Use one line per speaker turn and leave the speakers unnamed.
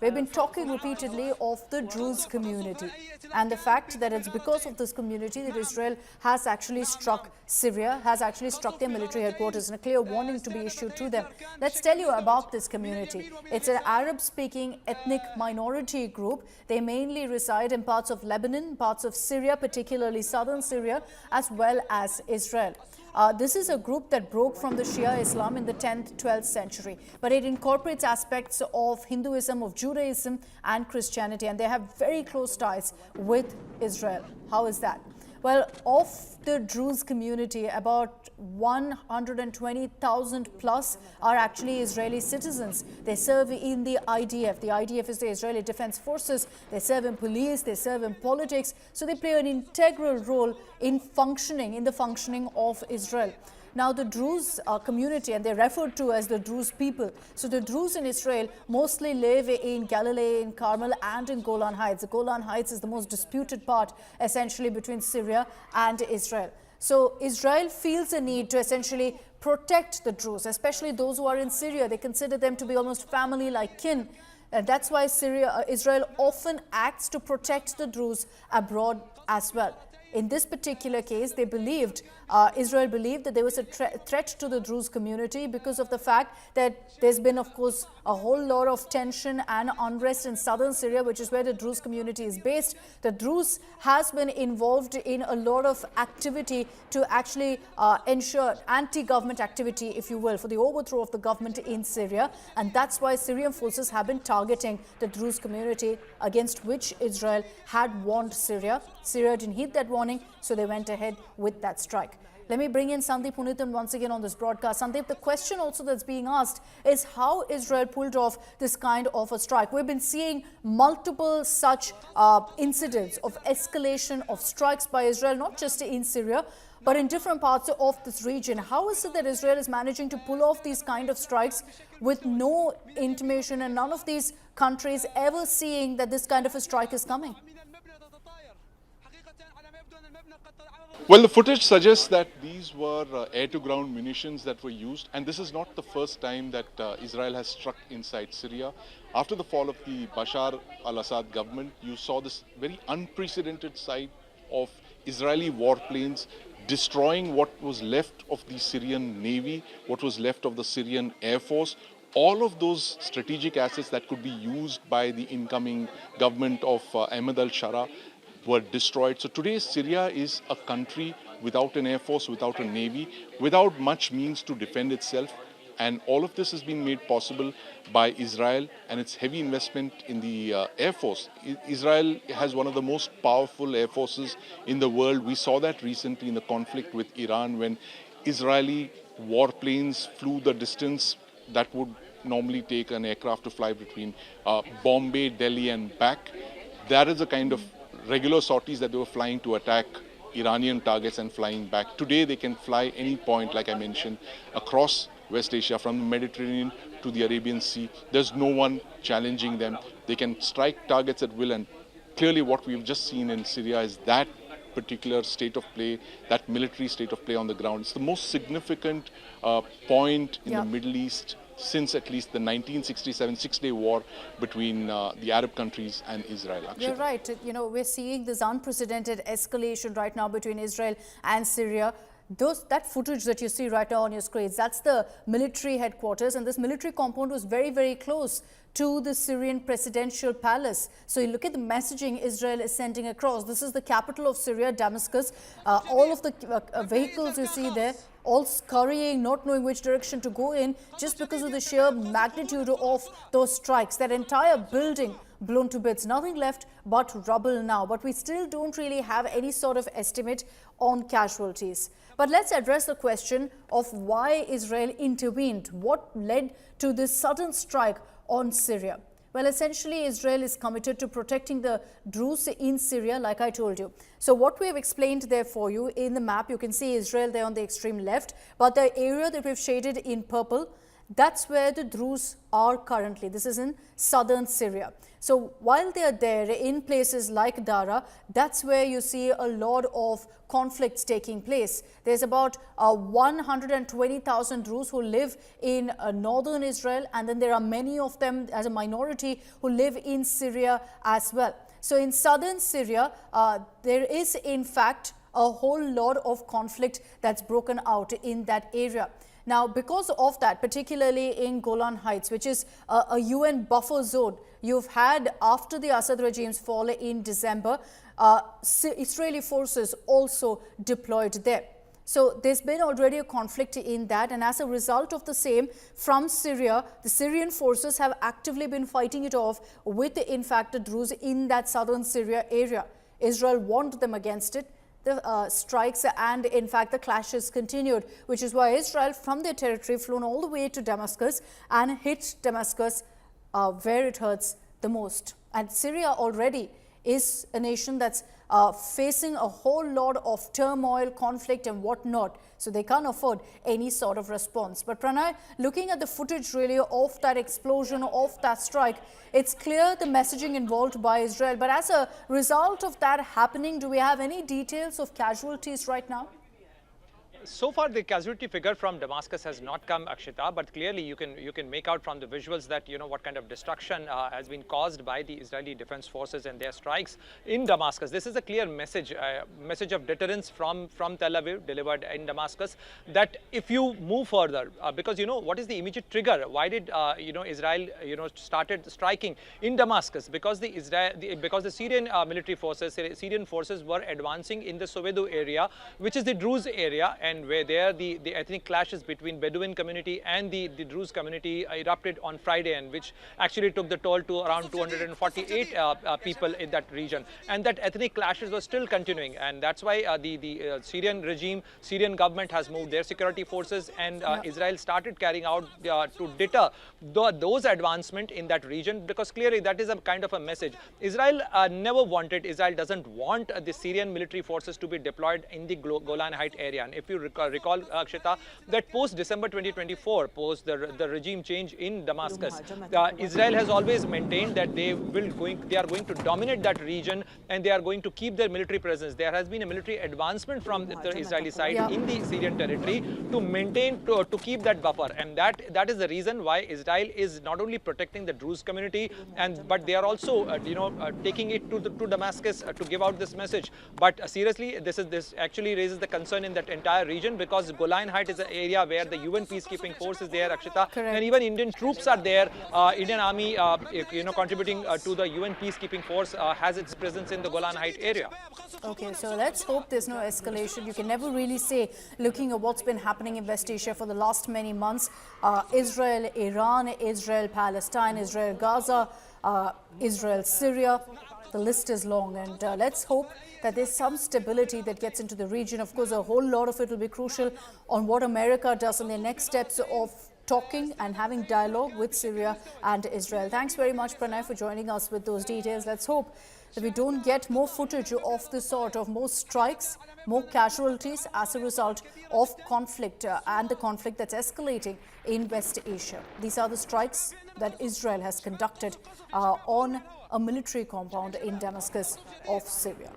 We've been talking repeatedly of the Druze community and the fact that it's because of this community that Israel has actually struck Syria, has actually struck their military headquarters, and a clear warning to be issued to them. Let's tell you about this community. It's an Arab-speaking ethnic minority group. They mainly reside in parts of Lebanon, parts of Syria, particularly southern Syria, as well as Israel. This is a group that broke from the Shia Islam in the 10th, 12th century, but it incorporates aspects of Hinduism, of Judaism and Christianity, and they have very close ties with Israel. How is that? Well, of the Druze community, about 120,000 plus are actually Israeli citizens. They serve in the IDF. The IDF is the Israeli Defense Forces. They serve in police, they serve in politics. So they play an integral role in the functioning of Israel. Now, the Druze community, and they're referred to as the Druze people. So the Druze in Israel mostly live in Galilee, in Carmel, and in Golan Heights. The Golan Heights is the most disputed part, essentially, between Syria and Israel. So Israel feels a need to essentially protect the Druze, especially those who are in Syria. They consider them to be almost family-like kin. And that's why Israel often acts to protect the Druze abroad as well. In this particular case, Israel believed that there was a threat to the Druze community because of the fact that there's been, of course, a whole lot of tension and unrest in southern Syria, which is where the Druze community is based. The Druze has been involved in a lot of activity to actually ensure anti-government activity, if you will, for the overthrow of the government in Syria. And that's why Syrian forces have been targeting the Druze community, against which Israel had warned Syria. Syria didn't heed that warning, so they went ahead with that strike. Let me bring in Sandeep Punithan once again on this broadcast. Sandeep, the question also that's being asked is how Israel pulled off this kind of a strike. We've been seeing multiple such incidents of escalation of strikes by Israel, not just in Syria, but in different parts of this region. How is it that Israel is managing to pull off these kind of strikes with no intimation and none of these countries ever seeing that this kind of a strike is coming?
Well, the footage suggests that these were air-to-ground munitions that were used, and this is not the first time that Israel has struck inside Syria. After the fall of the Bashar al-Assad government, you saw this very unprecedented sight of Israeli warplanes destroying what was left of the Syrian Navy, what was left of the Syrian Air Force. All of those strategic assets that could be used by the incoming government of Ahmed al-Shara were destroyed. So today Syria is a country without an air force, without a navy, without much means to defend itself. And all of this has been made possible by Israel and its heavy investment in the air force. Israel has one of the most powerful air forces in the world. We saw that recently in the conflict with Iran when Israeli warplanes flew the distance that would normally take an aircraft to fly between Bombay, Delhi and back. That is the kind of regular sorties that they were flying to attack Iranian targets and flying back. Today they can fly any point, like I mentioned, across West Asia, from the Mediterranean to the Arabian Sea. There's no one challenging them. They can strike targets at will, and clearly what we've just seen in Syria is that particular state of play, that military state of play on the ground. It's the most significant point in the Middle East since at least the 1967 Six-Day War between the Arab countries and Israel. Actually.
You're right. You know, we're seeing this unprecedented escalation right now between Israel and Syria. That footage that you see right now on your screens, that's the military headquarters, and this military compound was very, very close to the Syrian presidential palace. So you look at the messaging Israel is sending across. This is the capital of Syria, Damascus. All of the vehicles you see there, all scurrying, not knowing which direction to go in, just because of the sheer magnitude of those strikes. That entire building blown to bits, nothing left but rubble now. But we still don't really have any sort of estimate on casualties. But let's address the question of why Israel intervened. What led to this sudden strike on Syria? Well, essentially, Israel is committed to protecting the Druze in Syria, like I told you. So what we have explained there for you in the map, you can see Israel there on the extreme left, but the area that we've shaded in purple, That's where the Druze are currently. This is in southern Syria. So while they are there in places like Dara, that's where you see a lot of conflicts taking place. There's about 120,000 Druze who live in northern Israel, and then there are many of them as a minority who live in Syria as well. So in southern Syria, there is in fact a whole lot of conflict that's broken out in that area. Now, because of that, particularly in Golan Heights, which is a UN buffer zone, you've had, after the Assad regime's fall in December, Israeli forces also deployed there. So there's been already a conflict in that, and as a result of the same, from Syria, the Syrian forces have actively been fighting it off with, in fact, the Druze in that southern Syria area. Israel warned them against it. The strikes and in fact the clashes continued, which is why Israel from their territory flown all the way to Damascus and hit Damascus where it hurts the most. And Syria already is a nation that's facing a whole lot of turmoil, conflict and whatnot. So they can't afford any sort of response. But Pranay, looking at the footage really of that explosion, of that strike, it's clear the messaging involved by Israel. But as a result of that happening, do we have any details of casualties right now?
So far, the casualty figure from Damascus has not come, Akshita, but clearly you can make out from the visuals that what kind of destruction has been caused by the Israeli defense forces and their strikes in Damascus. This is a clear message, message of deterrence from Tel Aviv delivered in Damascus, that if you move further, because what is the immediate trigger? Why did Israel started striking in Damascus? Because the Syrian military forces, Syrian forces were advancing in the Soweto area, which is the Druze area, and where there the ethnic clashes between Bedouin community and the Druze community erupted on Friday, and which actually took the toll to around 248 people in that region. And that ethnic clashes were still continuing, and that's why the Syrian regime, Syrian government has moved their security forces, and Israel started carrying out to deter those advancement in that region, because clearly that is a kind of a message. Israel Israel doesn't want the Syrian military forces to be deployed in the Golan Heights area. And if you recall, Akshita, that post-December 2024, post the regime change in Damascus, Israel has always maintained that they are going to dominate that region, and they are going to keep their military presence. There has been a military advancement from the Israeli side in the Syrian territory to maintain, to keep that buffer, and that is the reason why Israel is not only protecting the Druze community, but they are also taking it to Damascus to give out this message. But seriously, this actually raises the concern in that entire region, because Golan Heights is an area where the UN peacekeeping force is there, Akshita, and even Indian troops are there. Indian army, contributing to the UN peacekeeping force, has its presence in the Golan Heights area.
Okay, so let's hope there's no escalation. You can never really say, looking at what's been happening in West Asia for the last many months, Israel, Iran, Israel, Palestine, Israel, Gaza, Israel, Syria. The list is long, and let's hope that there's some stability that gets into the region. Of course, a whole lot of it will be crucial on what America does in their next steps of talking and having dialogue with Syria and Israel. Thanks very much, Pranay, for joining us with those details. Let's hope that we don't get more footage of this sort of more strikes, more casualties as a result of conflict and the conflict that's escalating in West Asia. These are the strikes that Israel has conducted on a military compound in Damascus of Syria.